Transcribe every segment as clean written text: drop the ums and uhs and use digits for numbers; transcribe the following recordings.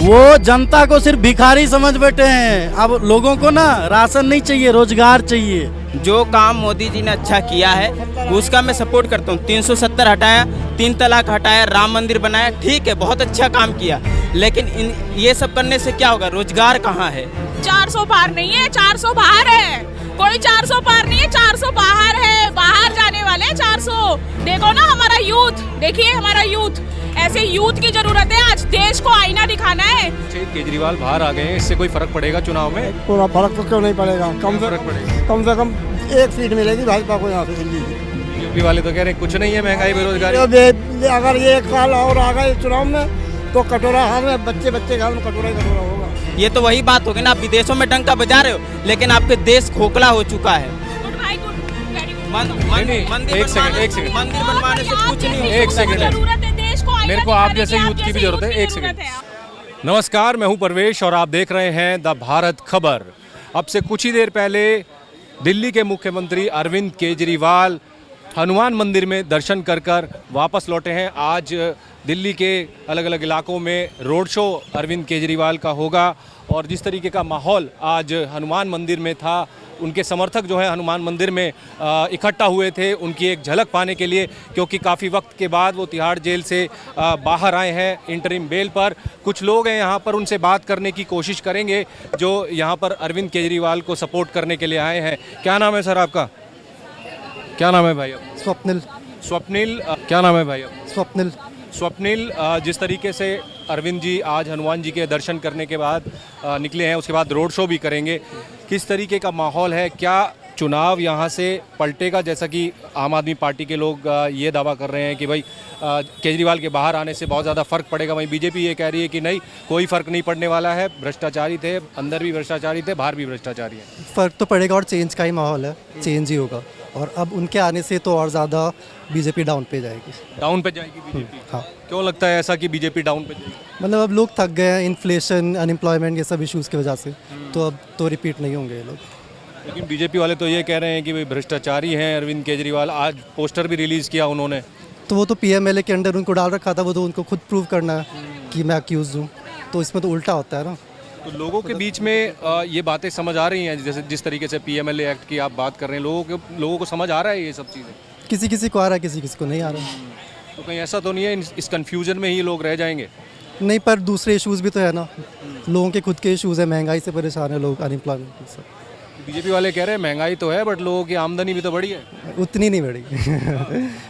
वो जनता को सिर्फ भिखारी समझ बैठे हैं। अब लोगों को ना राशन नहीं चाहिए, रोजगार चाहिए। जो काम मोदी जी ने अच्छा किया है उसका मैं सपोर्ट करता हूँ। 370 हटाया, 3 तलाक हटाया, राम मंदिर बनाया, ठीक है, बहुत अच्छा काम किया। लेकिन ये सब करने से क्या होगा? रोजगार कहाँ है? 400 पार नहीं है, 400 बाहर है। कोई 400 पार नहीं है, 400 बाहर है। बाहर जाने वाले 400। देखो ना हमारा यूथ, देखिए हमारा यूथ, ऐसे यूथ की जरूरत है। आज देश को आईना दिखाना है। केजरीवाल बाहर आ गए हैं, इससे कोई फर्क पड़ेगा चुनाव में? पूरा फर्क तो क्यों नहीं पड़ेगा? कम से कम 1 सीट मिलेगी भाजपा को यहाँ से दिल्ली से। बीजेपी वाले तो कह रहे हैं कुछ नहीं है, महंगाई बेरोजगारी। अगर ये 1 साल और आ गए चुनाव में तो कटोरा हाथ में, बच्चे के हाथ में कटोरा ही कटोरा होगा। ये तो वही बात होगी ना, आप विदेशों में डंका बजा रहे हो लेकिन आपके देश खोखला हो चुका है। एक सेकंड मंदिर बनवाने से कुछ नहीं होगा। एक सेकंड, मेरे को आप जैसे यूथ की भी जरूरत है। एक सेकंड। नमस्कार, मैं हूं परवेश और आप देख रहे हैं द भारत खबर। अब से कुछ ही देर पहले दिल्ली के मुख्यमंत्री अरविंद केजरीवाल हनुमान मंदिर में दर्शन कर वापस लौटे हैं। आज दिल्ली के अलग अलग इलाकों में रोड शो अरविंद केजरीवाल का होगा और जिस तरीके का माहौल आज हनुमान मंदिर में था, उनके समर्थक जो है हनुमान मंदिर में इकट्ठा हुए थे उनकी एक झलक पाने के लिए, क्योंकि काफ़ी वक्त के बाद वो तिहाड़ जेल से बाहर आए हैं इंटरिम बेल पर। कुछ लोग हैं यहाँ पर, उनसे बात करने की कोशिश करेंगे जो यहाँ पर अरविंद केजरीवाल को सपोर्ट करने के लिए आए हैं। क्या नाम है सर आपका? क्या नाम है भाई? स्वप्निल। स्वप्निल, क्या नाम है भाई? स्वप्निल। स्वप्निल, जिस तरीके से अरविंद जी आज हनुमान जी के दर्शन करने के बाद निकले हैं, उसके बाद रोड शो भी करेंगे, किस तरीके का माहौल है? क्या चुनाव यहाँ से पलटेगा? जैसा कि आम आदमी पार्टी के लोग ये दावा कर रहे हैं कि भाई केजरीवाल के बाहर आने से बहुत ज़्यादा फ़र्क पड़ेगा, वहीं बीजेपी ये कह रही है कि नहीं, कोई फ़र्क नहीं पड़ने वाला है। भ्रष्टाचारी थे, अंदर भी भ्रष्टाचारी थे, बाहर भी भ्रष्टाचारी है। फ़र्क तो पड़ेगा और चेंज का ही माहौल है, चेंज ही होगा। और अब उनके आने से तो और ज़्यादा बीजेपी डाउन पे जाएगी। डाउन पे जाएगी बीजेपी? हाँ। क्यों लगता है ऐसा कि बीजेपी डाउन पे जाएगी? मतलब अब लोग थक गए हैं इन्फ्लेशन, अनएम्प्लॉयमेंट, ये सब इश्यूज़ की वजह से, तो अब तो रिपीट नहीं होंगे ये लोग। लेकिन बीजेपी वाले तो ये कह रहे हैं कि भाई भ्रष्टाचारी हैं अरविंद केजरीवाल। आज पोस्टर भी रिलीज़ किया उन्होंने। तो वो तो पीएमएलए के अंडर उनको डाल रखा था, वो तो उनको खुद प्रूव करना है कि मैं अक्यूज़ हूँ, तो इसमें तो उल्टा होता है ना। तो लोगों के बीच में ये बातें समझ आ रही हैं, जैसे जिस तरीके से पीएमएलए एक्ट की आप बात कर रहे हैं, लोगों को समझ आ रहा है ये सब चीज़ें? किसी किसी को आ रहा है, किसी किसी को नहीं आ रहा है। तो कहीं ऐसा तो नहीं है इस कन्फ्यूजन में ही लोग रह जाएंगे? नहीं, पर दूसरे इश्यूज़ भी तो है ना, लोगों के खुद के इश्यूज़ है, महंगाई से परेशान है लोग, अनएम्प्लॉयमेंट सब। बीजेपी वाले कह रहे हैं महंगाई तो है बट लोगों की आमदनी भी तो बढ़ी है। उतनी नहीं बढ़ी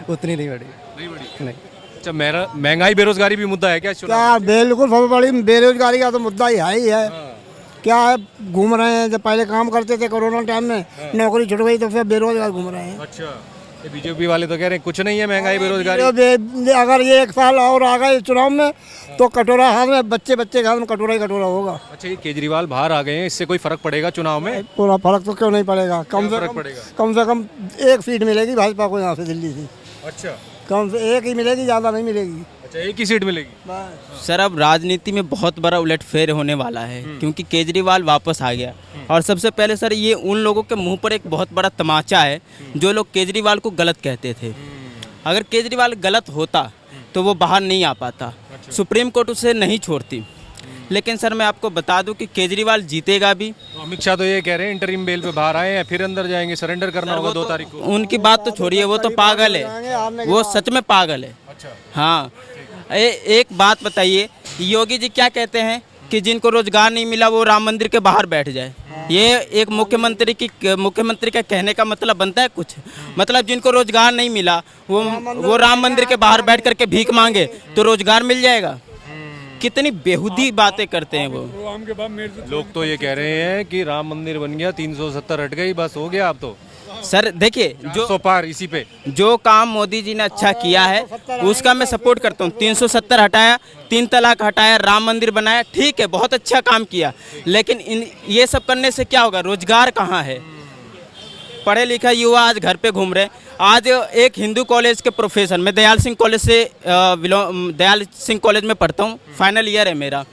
उतनी नहीं बढ़ी। नहीं। अच्छा, महंगाई बेरोजगारी भी मुद्दा है क्या? क्या बिल्कुल बहुत बड़ी बेरोजगारी का तो मुद्दा ही है। क्या है, घूम रहे हैं, जब पहले काम करते थे कोरोना टाइम में, नौकरी छूट गई तो फिर बेरोजगार घूम रहे हैं। अच्छा, बीजेपी वाले तो कह रहे हैं कुछ नहीं है, महंगाई बेरोजगारी। अगर ये 1 साल और आ गए चुनाव में तो कटोरा हाथ में, बच्चे के हाथ में कटोरा ही कटोरा होगा। अच्छा, ये केजरीवाल बाहर आ गए हैं, इससे कोई फर्क पड़ेगा चुनाव में? पूरा फर्क तो क्यों नहीं पड़ेगा? कम से कम 1 सीट मिलेगी भाजपा को यहाँ से दिल्ली से। अच्छा, कम से 1 ही मिलेगी, ज़्यादा नहीं मिलेगी। अच्छा, 1 ही सीट मिलेगी? सर, अब राजनीति में बहुत बड़ा उलटफेर होने वाला है क्योंकि केजरीवाल वापस आ गया। और सबसे पहले सर, ये उन लोगों के मुंह पर एक बहुत बड़ा तमाचा है जो लोग केजरीवाल को गलत कहते थे। अगर केजरीवाल गलत होता तो वो बाहर नहीं आ पाता। सुप्रीम कोर्ट उसे नहीं छोड़ती। लेकिन सर, मैं आपको बता दूं कि केजरीवाल जीतेगा भी। तो अमित शाह तो ये कह रहे हैं इंटरिम बेल पे बाहर आए हैं, फिर अंदर जाएंगे, सरेंडर करना होगा 2 तारीख को। उनकी बात तो छोड़िए, वो तो पागल है, वो सच में पागल है। अच्छा, हाँ। एक बात बताइए, योगी जी क्या कहते हैं कि जिनको रोजगार नहीं मिला वो राम मंदिर के बाहर बैठ जाए। ये एक मुख्यमंत्री का कहने का मतलब बनता है कुछ? मतलब जिनको रोजगार नहीं मिला वो राम मंदिर के बाहर बैठ करके भीख मांगे तो रोजगार मिल जाएगा? कितनी बेहुदी बातें करते हैं वो लोग। तो ये कह रहे हैं कि राम मंदिर बन गया, 370 हट गई, बस हो गया अब तो। सर देखिए, जो पार इसी पे जो काम मोदी जी ने अच्छा किया है उसका मैं सपोर्ट करता हूँ। 370 हटाया, 3 तलाक हटाया, राम मंदिर बनाया, ठीक है, बहुत अच्छा काम किया। लेकिन ये सब करने से क्या होगा? रोजगार कहाँ है? पढ़े लिखा युवा आज घर पे घूम रहे। आज एक हिंदू कॉलेज के प्रोफेसर, मैं दयाल सिंह कॉलेज में पढ़ता हूँ, फाइनल ईयर है मेरा।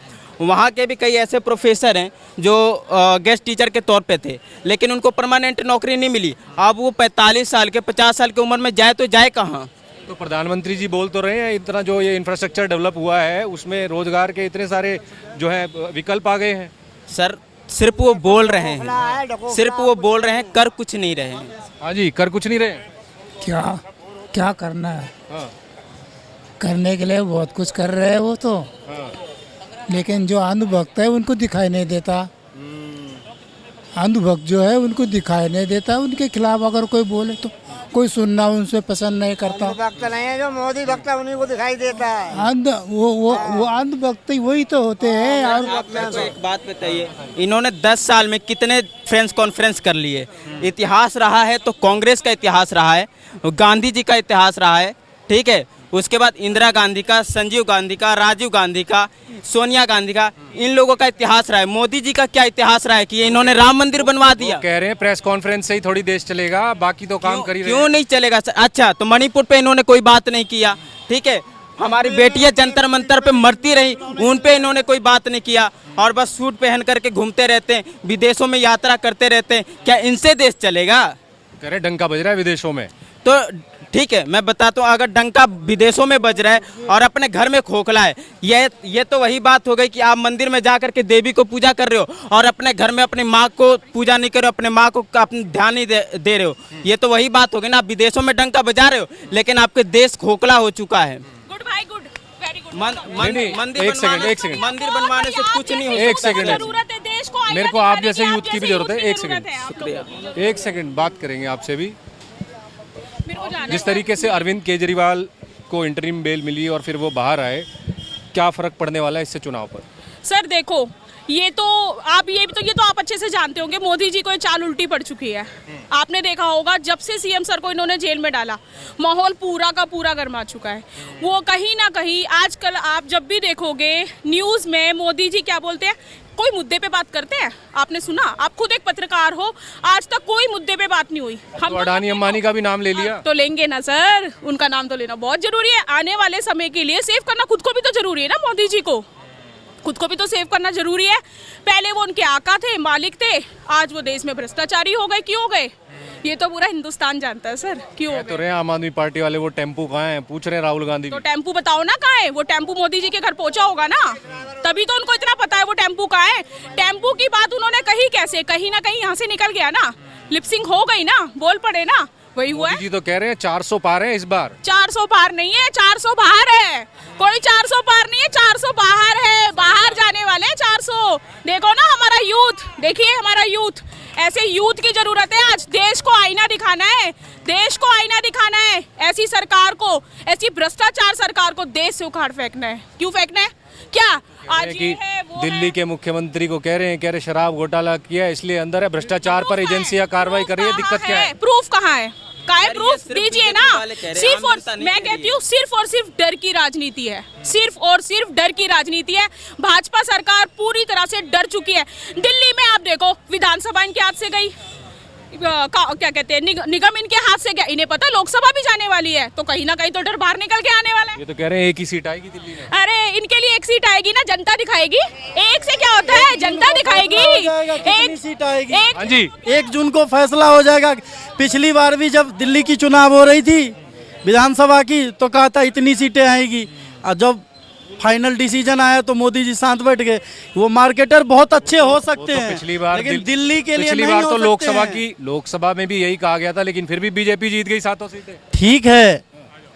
वहाँ के भी कई ऐसे प्रोफेसर हैं जो गेस्ट टीचर के तौर पे थे, लेकिन उनको परमानेंट नौकरी नहीं मिली। अब वो 45 साल के, 50 साल की उम्र में जाए तो जाए कहाँ? तो प्रधानमंत्री जी बोल तो रहे हैं इतना जो ये इंफ्रास्ट्रक्चर डेवलप हुआ है उसमें रोजगार के इतने सारे जो है विकल्प आ गए हैं। सर सिर्फ वो बोल रहे हैं, सिर्फ वो बोल रहे हैं, कर कुछ नहीं रहे हैं। हाँ जी, कर कुछ नहीं रहे। क्या क्या करना है? हाँ करने के लिए बहुत कुछ कर रहे हैं वो तो, हाँ लेकिन जो अंधभक्त है उनको दिखाई नहीं देता। अंधभक्त जो है उनको दिखाई नहीं देता। उनके खिलाफ अगर कोई बोले तो कोई सुनना उनसे पसंद नहीं करता। भक्त नहीं है, जो मोदी भक्त है उन्हीं को दिखाई देता है। अंध वो अंधभक्त ही वही तो होते हैं। और आप मेरे को एक बात बताइए, इन्होंने 10 साल में कितने प्रेस कॉन्फ्रेंस कर लिए? इतिहास रहा है तो कांग्रेस का इतिहास रहा है, गांधी जी का इतिहास रहा है, ठीक है, उसके बाद इंदिरा गांधी का, संजीव गांधी का, राजीव गांधी का, सोनिया गांधी का, इन लोगों का इतिहास रहा है। मोदी जी का क्या इतिहास रहा है कि इन्होंने राम मंदिर बनवा दिया? कह रहे हैं प्रेस कॉन्फ्रेंस से ही थोड़ी देश चलेगा, बाकी तो काम कर ही रहे हैं। क्यों नहीं चलेगा सर? अच्छा, तो मणिपुर पे इन्होंने कोई बात नहीं किया, ठीक है, हमारी बेटियां जंतर मंतर पे मरती रही, उन पे इन्होंने कोई बात नहीं किया, और बस सूट पहन करके घूमते रहते हैं, विदेशों में यात्रा करते रहते हैं। क्या इनसे देश चलेगा? कह रहे डंका बज रहा है विदेशों में। तो ठीक है, मैं बताता हूँ, अगर डंका विदेशों में बज रहा है और अपने घर में खोखला है, ये तो वही बात हो गई कि आप मंदिर में जा करके देवी को पूजा कर रहे हो और अपने घर में अपनी माँ को पूजा नहीं कर रहे हो, अपने माँ को अपने ध्यान नहीं दे रहे हो। ये तो वही बात हो गई ना, आप विदेशों में डंका बजा रहे हो लेकिन आपके देश खोखला हो चुका है। गुड भाई, गुड, वेरी गुड। मंदिर एक सेकंड मंदिर बनवाने से कुछ नहीं हो एक सकता। सेकंड, जरूरत है देश को, मेरे को आप जैसे यूथ की भी जरूरत है। एक जरूरत सेकंड, है आप लोगों को। एक सेकंड बात करेंगे आपसे भी। मेरे को जाना जिस है। तरीके से अरविंद केजरीवाल को इंटरिम बेल मिली और फिर वो बाहर आए, क्या फर्क पड़ने वाला है इससे चुनाव पर? सर देखो, ये तो आप अच्छे से जानते होंगे, मोदी जी को ये चाल उल्टी पड़ चुकी है। आपने देखा होगा जब से सीएम सर को इन्होंने जेल में डाला, माहौल पूरा का पूरा गर्मा चुका है। वो कहीं ना कहीं आजकल आप जब भी देखोगे न्यूज़ में मोदी जी क्या बोलते हैं, कोई मुद्दे पे बात करते हैं? आपने सुना? आप खुद एक पत्रकार हो, आज तक कोई मुद्दे पे बात नहीं हुई। हम तो अडानी अंबानी का भी नाम ले लिया। तो लेंगे ना सर, उनका नाम तो लेना बहुत जरूरी है। आने वाले समय के लिए सेव करना खुद को भी तो जरूरी है ना, मोदी जी को खुद को भी तो सेव करना जरूरी है। पहले वो उनके आका थे, मालिक थे, आज वो देश में भ्रष्टाचारी हो गए। क्यों हो गए? ये तो पूरा हिंदुस्तान जानता है सर, क्यों हो तो गए। रहे आम आदमी पार्टी वाले वो टेम्पू कहाँ हैं, पूछ रहे हैं राहुल गांधी तो भी। टेम्पू बताओ ना कहाँ है? वो टेम्पू मोदी जी के घर पहुंचा होगा ना, तभी तो उनको इतना पता है वो टेम्पू कहाँ है। टेम्पू की बात उन्होंने कही कैसे? कहीं ना कहीं यहाँ से निकल गया ना, लिपसिंग हो गई ना, बोल पड़े ना, वही हुआ है। मोदी जी तो कह रहे हैं 400 पार है इस बार। 400 पार नहीं है, 400 बाहर है। कोई 400 पार नहीं है, 400 बाहर है। बाहर जाने वाले 400। देखो ना हमारा यूथ, देखिए हमारा यूथ, ऐसे यूथ की जरूरत है। आज देश को आईना दिखाना है, देश को आईना दिखाना है। ऐसी सरकार को, ऐसी भ्रष्टाचार सरकार को देश से उखाड़ फेंकना है। क्यों फेंकना है? क्या आज कि ये है वो दिल्ली है? के मुख्यमंत्री को कह रहे हैं शराब घोटाला किया है इसलिए अंदर है, भ्रष्टाचार पर एजेंसियां कार्रवाई कर रही है, दिक्कत क्या है? प्रूफ कहाँ है? का है यार, ये प्रूफ? सिर्फ दीजिए बीजेपी ना। वाले कह रहे हैं, सिर्फ आम और जनता नहीं मैं कह रही कहती हूँ सिर्फ और सिर्फ डर की राजनीति है। सिर्फ और सिर्फ डर की राजनीति है। भाजपा सरकार पूरी तरह से डर चुकी है। दिल्ली में आप देखो, विधानसभा इनके हाथ से गई, क्या कहते हैं, निगम इनके हाथ से गया। इन्हें पता लोकसभा भी जाने वाली है, तो कहीं ना कहीं तो डर बाहर निकल के आने वाला है। ये तो कह रहे हैं एक ही सीट आएगी दिल्ली में। अरे इनके लिए एक सीट आएगी ना, जनता दिखाएगी। एक से क्या होता है, जनता दिखाएगी। कितनी सीट आएगी? एक हाँ जी, 1 जून को फैसला हो जाएगा। पिछली बार भी जब दिल्ली की चुनाव हो रही थी विधानसभा की, तो कहा था इतनी सीटें आएगी, और जब फाइनल डिसीजन आया तो मोदी जी साथ बैठ गए। वो मार्केटर बहुत अच्छे हो सकते तो हैं, पिछली बार लेकिन दिल्ली के लिए पिछली नहीं बार हो तो सकते हैं। लोकसभा में भी यही कहा गया था, लेकिन फिर भी बीजेपी जीत गई 7 सीटें। ठीक है,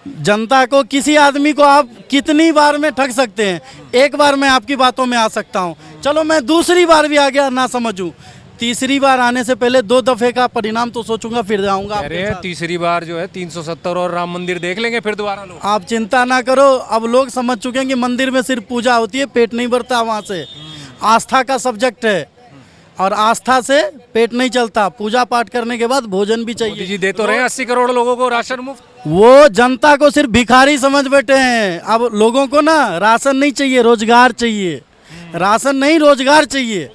जनता को, किसी आदमी को आप कितनी बार में ठग सकते हैं? एक बार मैं आपकी बातों में आ सकता हूं, चलो मैं दूसरी बार भी आ गया ना समझूं, तीसरी बार आने से पहले 2 दफे का परिणाम तो सोचूंगा, फिर जाऊंगा कह आपके रहे हैं साथ। तीसरी बार जो है 370 और राम मंदिर देख लेंगे फिर दोबारा लोग। आप चिंता ना करो, अब लोग समझ चुके हैं कि मंदिर में सिर्फ पूजा होती है, पेट नहीं भरता वहाँ से। आस्था का सब्जेक्ट है, और आस्था से पेट नहीं चलता। पूजा पाठ करने के बाद भोजन भी मोदी चाहिए। जी दे तो रहे हैं 80 करोड़ लोगों को राशन मुफ्त। वो जनता को सिर्फ भिखारी समझ बैठे हैं। अब लोगों को ना राशन नहीं चाहिए, रोजगार चाहिए। राशन नहीं, रोजगार चाहिए,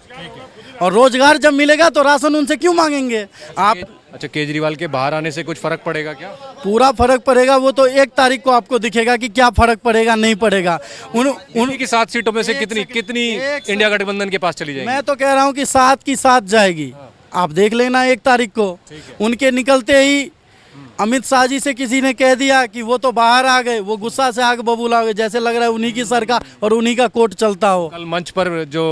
और रोजगार जब मिलेगा तो राशन उनसे क्यों मांगेंगे आप? अच्छा, केजरीवाल के बाहर आने से कुछ फर्क पड़ेगा क्या? पूरा फर्क पड़ेगा। वो तो 1 तारीख को आपको दिखेगा कि क्या फर्क पड़ेगा, नहीं पड़ेगा। उन्हीं की 7 सीटों में से एक कितनी इंडिया गठबंधन के पास चली जाएगी? मैं तो कह रहा हूँ कि 7 की 7 जाएगी। आप देख लेना 1 तारीख को, उनके निकलते ही अमित शाह जी से किसी ने कह दिया कि वो तो बाहर आ गए, वो गुस्सा से आग बबूला हो गए, जैसे लग रहा है उन्हीं की सरकार और उन्हीं का कोर्ट चलता हो। कल मंच पर जो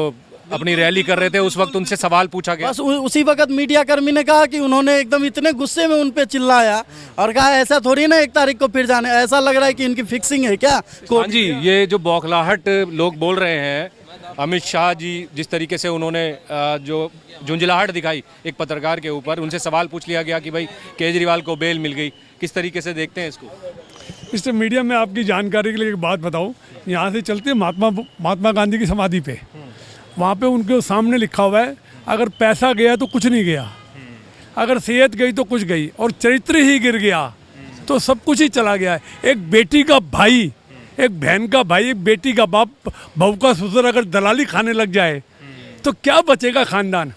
अपनी रैली कर रहे थे उस वक्त उनसे सवाल पूछा गया। बस उसी वक्त मीडिया कर्मी ने कहा कि उन्होंने एकदम इतने गुस्से में उन पे चिल्लाया और कहा ऐसा थोड़ी ना 1 तारीख को फिर जाने, ऐसा लग रहा है कि इनकी फिक्सिंग है क्या हाँ कोर्ट। जी, ये जो बौखलाहट लोग बोल रहे हैं, अमित शाह जी जिस तरीके से उन्होंने जो झुंझलाहट दिखाई एक पत्रकार के ऊपर, उनसे सवाल पूछ लिया गया कि भाई केजरीवाल को बेल मिल गई, किस तरीके से देखते हैं इसको? मिस्टर मीडिया में आपकी जानकारी के लिए एक बात बताऊं, यहाँ से चलते हैं महात्मा गांधी की समाधि पे, वहाँ पे उनके सामने लिखा हुआ है अगर पैसा गया तो कुछ नहीं गया, अगर सेहत गई तो कुछ गई, और चरित्र ही गिर गया तो सब कुछ ही चला गया है। एक बेटी का भाई, एक बहन का भाई, एक बेटी का बाप, बहू का ससुर अगर दलाली खाने लग जाए तो क्या बचेगा खानदान?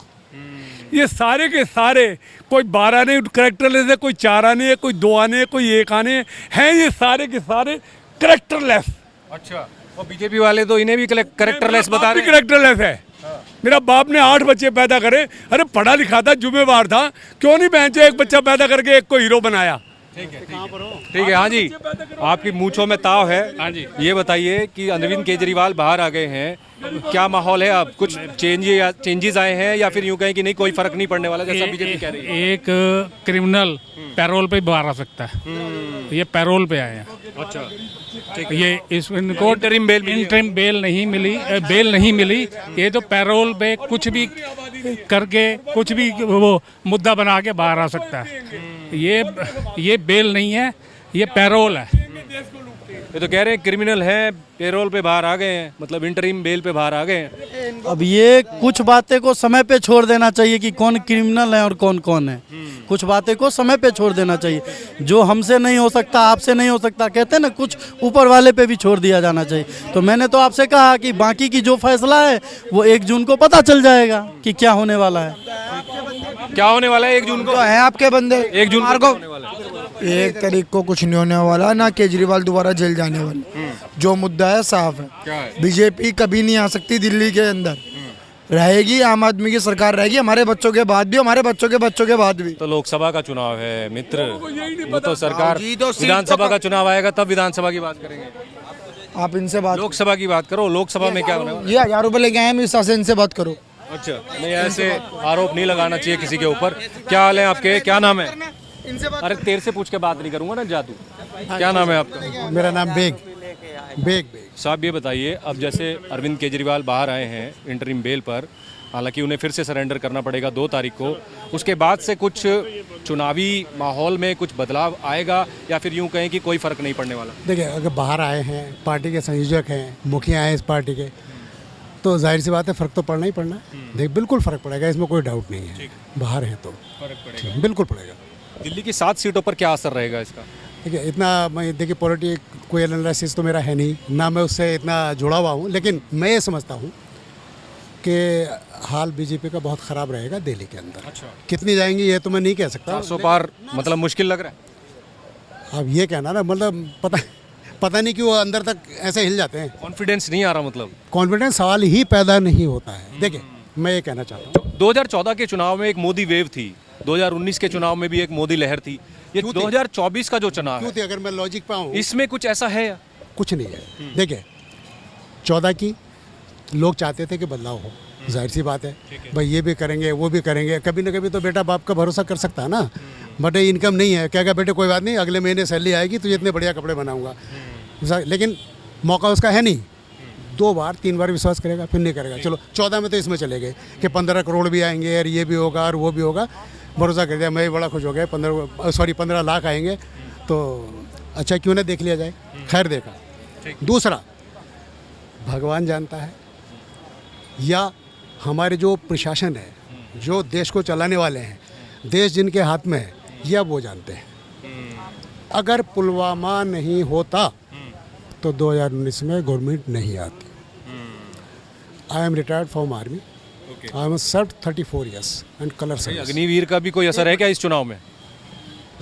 ये सारे के सारे, कोई 12 आने करेक्टरलेस है, कोई 4 आने है, कोई 2 आने है, कोई 1 आने हैं, ये सारे के सारे करेक्टरलेस। अच्छा, और बीजेपी वाले तो इन्हें भी करेक्टरलेस बता रहे हैं। करेक्टरलेस है। मेरा बाप ने 8 बच्चे पैदा करे, अरे पढ़ा लिखा था, जुम्मेवार था, क्यों नहीं बहन एक बच्चा पैदा करके एक को हीरो बनाया? ठीक है। हाँ जी, आपकी मूंछों में ताव है। हाँ जी, ये बताइए कि अरविंद केजरीवाल बाहर आ गए हैं, क्या माहौल है? अब कुछ चेंजेस आए हैं या फिर यूं कहें कि नहीं कोई फर्क नहीं पड़ने वाला जैसा बीजेपी कह रही है? एक क्रिमिनल पैरोल पे बाहर आ सकता है, ये पैरोल पे आए हैं। अच्छा, ये इनको इंटरिम बेल नहीं मिली, ये तो पैरोल पे कुछ भी करके कुछ भी वो मुद्दा बना के बाहर आ सकता है। ये बेल नहीं है, ये पैरोल है। ये तो कह रहे हैं क्रिमिनल हैं, पेरोल पे बाहर आ गए हैं, मतलब इंटरिम बेल पे बाहर आ गए हैं। अब ये कुछ बातें को समय पे छोड़ देना चाहिए कि कौन क्रिमिनल है और कौन कौन है। कुछ बातें को समय पे छोड़ देना चाहिए, जो हमसे नहीं हो सकता, आपसे नहीं हो सकता, कहते हैं ना, कुछ ऊपर वाले पे भी छोड़ दिया जाना चाहिए। तो मैंने तो आपसे कहा कि बाकी की जो फैसला है वो 1 जून को पता चल जाएगा कि क्या होने वाला है। क्या होने वाला है 1 जून को? तो है आपके बंदे 1 जून को होने वाला है। 1 तारीख को कुछ नहीं होने वाला, ना केजरीवाल दोबारा जेल जाने वाले। जो मुद्दा है साफ है, क्या है? बीजेपी कभी नहीं आ सकती दिल्ली के अंदर, रहेगी आम आदमी की सरकार रहेगी, हमारे बच्चों के बाद भी, हमारे बच्चों के बच्चों के बाद भी। तो लोकसभा का चुनाव है मित्र, वो तो सरकार, जी, तो सीट विधानसभा तो का चुनाव आएगा तब विधानसभा की बात करेंगे। आप इनसे बात, लोकसभा की बात करो, लोकसभा में क्या होने वाला है? ये 1000 रुपए लेके आए हैं, इस हिसाब से इनसे बात करो। अच्छा, नहीं ऐसे आरोप नहीं लगाना चाहिए किसी के ऊपर। क्या हाल है आपके, क्या नाम है? अरे तेरे से पूछ के बात नहीं करूंगा ना जादू। क्या नाम है आपका? मेरा नाम बेग साहब, ये बताइए, अब जैसे अरविंद केजरीवाल बाहर आए हैं इंटरिम बेल पर, हालांकि उन्हें फिर से सरेंडर करना पड़ेगा 2 तारीख को, उसके बाद से कुछ चुनावी माहौल में कुछ बदलाव आएगा या फिर यूं कहें कि कोई फर्क नहीं पड़ने वाला? देखिए, अगर बाहर आए हैं, पार्टी के संयोजक हैं, मुखिया हैं इस पार्टी के, तो जाहिर सी बात है फ़र्क तो पड़ना ही पड़ना। देख, बिल्कुल फ़र्क पड़ेगा, इसमें कोई डाउट नहीं है। बाहर हैं तो फर्क पड़ेगा, बिल्कुल पड़ेगा। दिल्ली की 7 सीटों पर क्या असर रहेगा इसका? देखिए, इतना मैं, देखिए, पॉलिटिक कोई एनालिसिस तो मेरा है नहीं, ना मैं उससे इतना जुड़ा हुआ हूँ, लेकिन मैं ये समझता हूँ कि हाल बीजेपी का बहुत ख़राब रहेगा दिल्ली के अंदर। अच्छा, कितनी जाएंगी ये तो मैं नहीं कह सकता। 400 पार मतलब मुश्किल लग रहा है? अब ये कहना ना, मतलब पता नहीं क्यों अंदर तक ऐसे हिल जाते हैं। कॉन्फिडेंस नहीं आ रहा, मतलब कॉन्फिडेंस सवाल ही पैदा नहीं होता है। देखिए, मैं ये कहना चाहता हूँ, 2014 के चुनाव में एक मोदी वेव थी, 2019 के चुनाव में भी एक मोदी लहर थी, ये 2024 का जो चुनाव क्यों है, थी? अगर मैं लॉजिक पे आऊँ, इसमें कुछ ऐसा है या? कुछ नहीं है। देखिए, 14 की लोग चाहते थे कि बदलाव हो, जाहिर सी बात है, भाई ये भी करेंगे वो भी करेंगे, कभी ना कभी तो बेटा बाप का भरोसा कर सकता है ना। बट इनकम नहीं है, क्या बेटे कोई बात नहीं, अगले महीने सैलरी आएगी तो इतने बढ़िया कपड़े बनाऊंगा, लेकिन मौका उसका है नहीं। 2 बार 3 बार विश्वास करेगा, फिर नहीं करेगा। चलो 14 में तो इसमें चले गए कि 15 करोड़ भी आएंगे और ये भी होगा और वो भी होगा, भरोसा कर दिया। मैं भी बड़ा खुश हो गया, 15 लाख आएंगे तो अच्छा क्यों ना देख लिया जाए। खैर, देखा। दूसरा, भगवान जानता है या हमारे जो प्रशासन है, जो देश को चलाने वाले हैं, देश जिनके हाथ में है, या वो जानते हैं। अगर पुलवामा नहीं होता तो 2019 में गवर्नमेंट नहीं आती। I am retired from army, I am serve 34 years and colour service. Agniveer का भी कोई असर है क्या इस चुनाव में?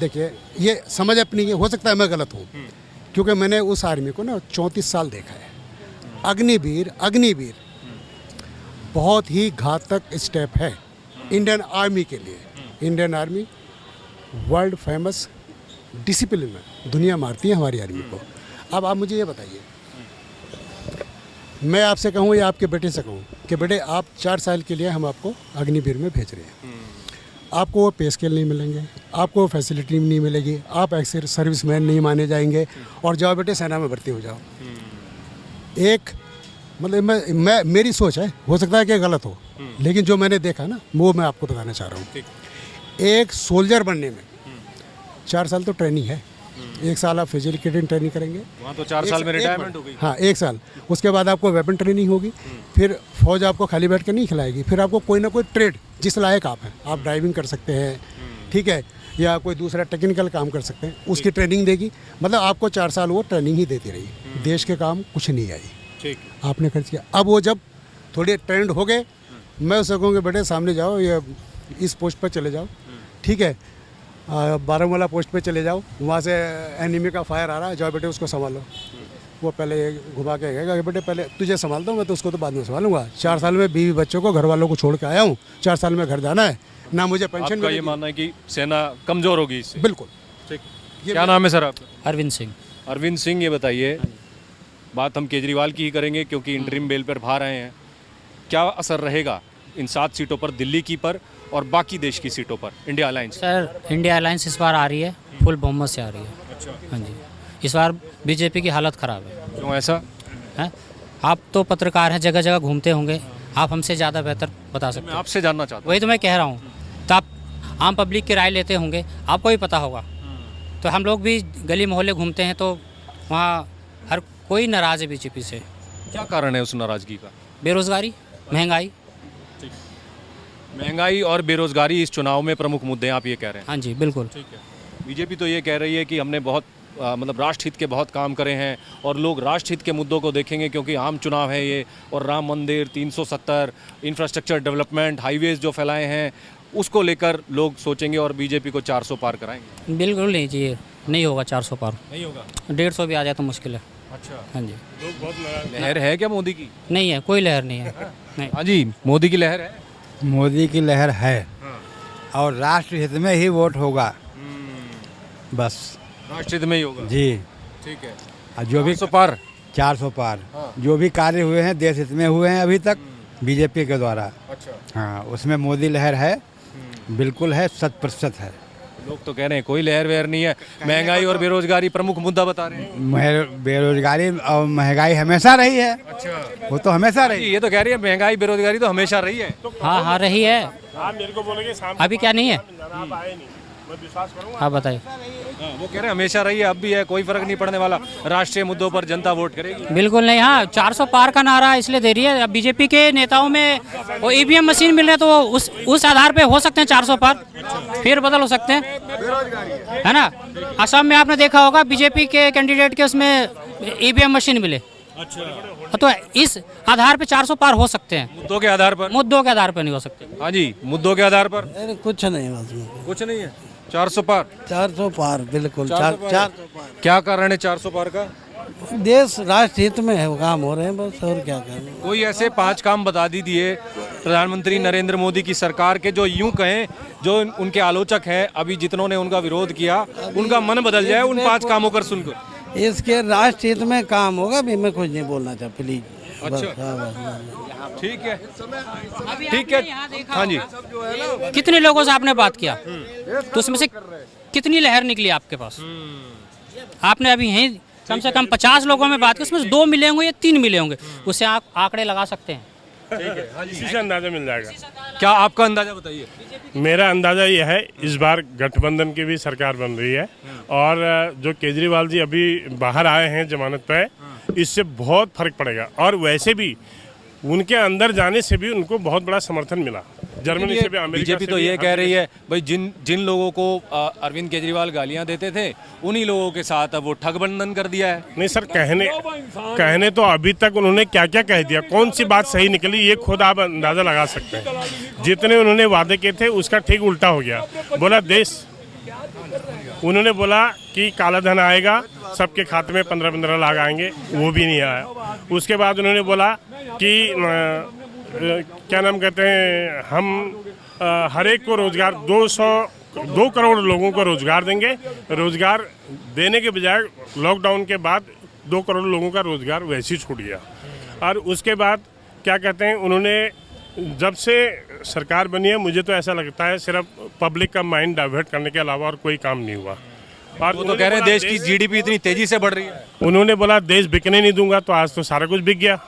देखिए, ये समझ अपनी, हो सकता है मैं गलत हूँ, क्योंकि मैंने उस आर्मी को ना 34 साल देखा है। अग्निवीर बहुत ही घातक स्टेप है इंडियन आर्मी के लिए। Indian army world famous discipline में दुनिया मारती है हमारी आर्मी को। अब आप मुझे ये बताइए, मैं आपसे कहूँ या आपके बेटे से कहूँ कि बेटे आप 4 साल के लिए हम आपको अग्निवीर में भेज रहे हैं, आपको वो पे स्केल नहीं मिलेंगे, आपको वो फैसिलिटी नहीं मिलेगी, आप एक्स सर्विसमैन नहीं माने जाएंगे और जाओ बेटे सेना में भर्ती हो जाओ। एक मतलब मैं मेरी सोच है, हो सकता है कि गलत हो, लेकिन जो मैंने देखा ना वो मैं आपको बताना चाह रहा हूँ। एक सोल्जर बनने में 4 साल तो ट्रेनिंग है, 1 साल आप फिजिकल ट्रेनिंग करेंगे, वहाँ तो 4 साल में रिटायरमेंट हो गई। हाँ 1 साल, उसके बाद आपको वेपन ट्रेनिंग होगी, फिर फौज आपको खाली बैठ कर नहीं खिलाएगी, फिर आपको कोई ना कोई ट्रेड जिस लायक आप हैं, आप ड्राइविंग कर सकते हैं, ठीक है, या कोई दूसरा टेक्निकल काम कर सकते हैं, उसकी ट्रेनिंग देगी। मतलब आपको 4 साल वो ट्रेनिंग ही देती रही, देश के काम कुछ नहीं आई, ठीक, आपने खर्च किया। अब वो जब थोड़े ट्रेंड हो गए, मैं उससे कहूँगा बेटे सामने जाओ, या इस पोस्ट पर चले जाओ, ठीक है, बारामूला पोस्ट पे चले जाओ, वहाँ से एनिमी का फायर आ रहा है, जाओ बेटे उसको संभालो। वो पहले घुमा के कहेगा कि बेटे पहले तुझे संभालता हूँ मैं, तो उसको तो बाद में संभालूंगा। 4 साल में बीवी बच्चों को, घर वालों को छोड़ के आया हूँ, 4 साल में घर जाना है ना, मुझे पेंशन। आपका ये मानना है कि सेना कमज़ोर होगी इससे? बिल्कुल। ठीक, क्या नाम है सर आपका? अरविंद सिंह। अरविंद सिंह, ये बताइए, बात हम केजरीवाल की ही करेंगे क्योंकि इंटरिम बेल पर बाहर आए हैं, क्या असर रहेगा इन 7 सीटों पर, दिल्ली की पर और बाकी देश की सीटों पर India alliance? Sir India alliance इस बार आ रही है, फुल बहुमत से आ रही है। अच्छा, हाँ जी, इस बार बीजेपी की हालत ख़राब है। क्यों ऐसा? हैं, आप तो पत्रकार हैं, जगह जगह घूमते होंगे, आप हमसे ज़्यादा बेहतर बता सकते मैं हैं। आपसे जानना चाहता हूँ। वही तो मैं कह रहा हूँ, तो आप आम पब्लिक की राय लेते होंगे, आपको भी पता होगा। तो हम लोग भी गली मोहल्ले घूमते हैं, तो वहाँ हर कोई नाराज़ है बीजेपी से। क्या कारण है उस नाराज़गी का? बेरोज़गारी, महंगाई। महंगाई और बेरोजगारी इस चुनाव में प्रमुख मुद्दे हैं, आप ये कह रहे हैं? हाँ जी बिल्कुल। ठीक है। बीजेपी तो ये कह रही है कि हमने बहुत मतलब राष्ट्रहित के बहुत काम करे हैं और लोग राष्ट्रहित के मुद्दों को देखेंगे क्योंकि आम चुनाव है ये, और राम मंदिर, 370, इंफ्रास्ट्रक्चर डेवलपमेंट, हाईवेज जो फैलाए हैं उसको लेकर लोग सोचेंगे और बीजेपी को 400 पार कराएंगे। बिल्कुल नहीं चाहिए, नहीं होगा 400 पार, नहीं होगा। 150 भी आ जाए तो मुश्किल है। अच्छा, हाँ जी। लहर है क्या मोदी की? नहीं है, कोई लहर नहीं है। नहीं। हाँ जी, मोदी की लहर है। मोदी की लहर है और राष्ट्र हित में ही वोट होगा, बस राष्ट्रहित में ही होगा जी। ठीक है। और जो भी 400 पार जो भी कार्य हुए हैं देश हित में हुए हैं अभी तक बीजेपी के द्वारा। अच्छा, हाँ, उसमें मोदी लहर है, बिल्कुल है, 100% है। लोग तो कह रहे हैं कोई लहर वहर नहीं है, महंगाई और बेरोजगारी प्रमुख मुद्दा बता रहे हैं। बेरोजगारी और महंगाई हमेशा रही है। अच्छा, वो तो हमेशा रही। ये तो कह रही है महंगाई बेरोजगारी तो हमेशा रही है। हाँ हाँ रही है, अभी क्या नहीं है, आप बताइए। वो कह रहे हैं हमेशा रही है, अब भी है, कोई फर्क नहीं पड़ने वाला, राष्ट्रीय मुद्दों पर जनता वोट करेगी। बिल्कुल नहीं। हाँ, 400 पार का नारा इसलिए दे रही है, अब बीजेपी के नेताओं में वो ईवीएम मशीन मिल रहे हैं तो वो उस आधार पे हो सकते हैं 400 पार, फिर बदल हो सकते हैं, है ना। असम में आपने देखा होगा बीजेपी के कैंडिडेट के उसमें ईवीएम मशीन मिले। अच्छा, तो इस आधार पे 400 पार हो सकते हैं, मुद्दों के आधार पर। मुद्दों के आधार पर नहीं हो सकते। हाँ जी, मुद्दों के आधार पर कुछ नहीं उसमें, कुछ नहीं है। 400 पार, 400 पार बिल्कुल। 400 पार। क्या कारण है 400 पार का? देश राष्ट्र हित में है, वो काम हो रहे हैं बस, और क्या करना। कोई ऐसे 5 काम बता दीजिए प्रधानमंत्री नरेंद्र मोदी की सरकार के, जो यूं कहें, जो उनके आलोचक हैं अभी जितनों ने उनका विरोध किया, उनका मन बदल जाए उन 5 कामों कर सुनकर। इसके राष्ट्र हित में काम होगा, भी मैं कुछ नहीं बोलना चाहता, प्लीज। अच्छा, ठीक है, ठीक है। हाँ जी, कितने लोगों से आपने बात किया तो उसमें से कितनी लहर निकली आपके पास? आपने अभी यहीं कम से कम 50 लोगों में बात की, उसमें से 2 मिले होंगे या 3 मिले होंगे, उससे आप आंकड़े लगा सकते हैं। इसी से अंदाजा मिल जाएगा। क्या आपका अंदाजा बताइए? मेरा अंदाजा यह है, इस बार गठबंधन की भी सरकार बन रही है और जो केजरीवाल जी अभी बाहर आए हैं जमानत पे, इससे बहुत फर्क पड़ेगा। और वैसे भी उनके अंदर जाने से भी उनको बहुत बड़ा समर्थन मिला, जर्मनी से भी, अमेरिका बीजेपी से तो भी। ये कह रही है भाई जिन लोगों को अरविंद केजरीवाल गालियां देते थे उन्हीं लोगों के साथ अब वो ठगबंधन कर दिया है। नहीं सर, कहने तो अभी तक उन्होंने क्या क्या कह दिया, कौन सी बात सही निकली ये खुद आप अंदाजा लगा सकते हैं। जितने उन्होंने वादे किए थे उसका ठीक उल्टा हो गया। बोला उन्होंने बोला कि काला धन आएगा, सबके खाते में 15-15 लाख आएंगे, वो भी नहीं आया। उसके बाद उन्होंने बोला कि क्या नाम कहते हैं, हम हर एक को रोजगार 200 2 करोड़ लोगों को रोजगार देंगे। रोजगार देने के बजाय लॉकडाउन के बाद 2 करोड़ लोगों का रोजगार वैसे ही छूट गया। और उसके बाद क्या कहते हैं, उन्होंने जब से सरकार बनी है मुझे तो ऐसा लगता है सिर्फ पब्लिक का माइंड डाइवर्ट करने के अलावा और कोई काम नहीं हुआ। और वो तो कह रहे हैं देश की जीडीपी इतनी तेजी से बढ़ रही है। उन्होंने बोला देश बिकने नहीं दूंगा, तो आज तो सारा कुछ बिक गया।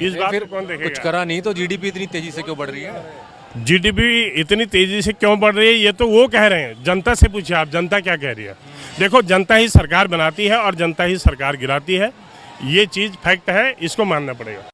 इस बात फिर को कौन देखेगा? कुछ करा नहीं तो जीडीपी इतनी तेजी से क्यों बढ़ रही है? जीडीपी इतनी तेजी से क्यों बढ़ रही है ये तो वो कह रहे हैं। जनता से पूछिए आप, जनता क्या कह रही है। देखो, जनता ही सरकार बनाती है और जनता ही सरकार गिराती है। ये चीज़ फैक्ट है, इसको मानना पड़ेगा।